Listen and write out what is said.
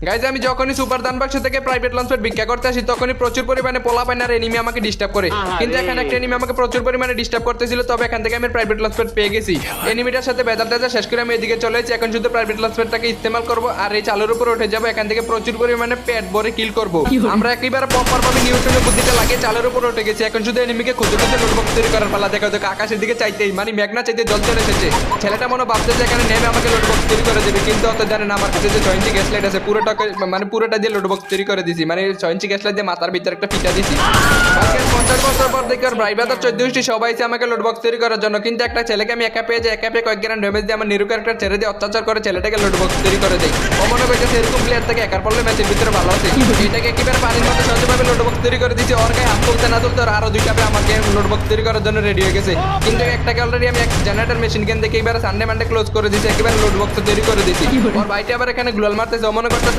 Guys আমি যখনই super দান বাক্স থেকে প্রাইভেট লঞ্চ প্যাড ভিক্ষা করতে আসি তখনই প্রচুর পরিমাণে পোলাপাইন আর এনিমি আমাকে ডিস্টার্ব করে। কিন্তু এখানে একটা এনিমি আমাকে প্রচুর পরিমাণে ডিস্টার্ব করতেছিল, তবে এখান থেকে আমি প্রাইভেট লঞ্চ প্যাড পেয়ে গেছি। এনিমিটার সাথে বেজার টেজার শেষ করে আমি এদিকে চলে এসেছি। এখন শুধু প্রাইভেট লঞ্চ প্যাডটাকে ইস্তেমাল করবো আর এই চালের উপর উঠে যাবো। এখান থেকে প্রচুর পরিমাণে প্যাড ভরে কিল করবো। আমরা একেবারে প্রপার ভাবে নিউটনের বুদ্ধিটা লাগিয়ে চালের উপর উঠে গেছি। এখন শুধু এনিমিকে খুঁজে খুঁজে লোডবক্স তৈরি করার পালা। দেখো দেখো আকাশের দিকে চাইতেই মানে মেঘনা চাইতে জল চলে এসেছে। ছেলেটা মনে ভাবছে যে এখানে নেমে আমাকে লোডবক্স তৈরি করে দেবে, কিন্তু অত জানে না আমার কাছে যে 6 ইঞ্চি গ্যাস লাইট আছে। পুরোটা দিয়ে লোডবক্স তৈরি করে দিছি, মানে 6 ইঞ্চি গ্যাস লাইট দিয়ে মাথার ভিতরে একটা ফিটা দিছি। আজকে 50 বছর পর দেখি ওর ভাই ব্রাদার 14টি সবাই এসে আমাকে লোডবক্স তৈরি করার জন্য, কিন্তু একটা ছেলেকে আমি একা পেয়ে কয়েক গ্রাম ড্যামেজ দিয়ে আমার নিরু ক্যারেক্টার ছেড়ে দিয়ে অত্যাচার করে ছেলেটাকে লোডবক্স তৈরি করে দেয়। ও মনে করছে এরকম প্লেয়ার থেকে একার পড়লে ম্যাচের ভিতরে ভালো আছে। এটাকে একেবারে পানির মতো সহজভাবে লোডবক্স তৈরি করে দিয়েছি। ওর গায়ে হাত তুলতে না তুলতে ওর আরো দুইটা আমাকে লোডবক্স তৈরি করার জন্য রেডি হয়ে গেছে। কিন্তু একটাকে অলরেডি আমি এক জেনারেটর মেশিন কেন দেখে এবারে সানডে মানডে ক্লোজ করে দিয়েছি, একেবারে লোডবক্স তৈরি করে দিয়েছি। ওর ভাইটা আবার এখানে গ্লোয়াল মারতেছে। ও মনে করতে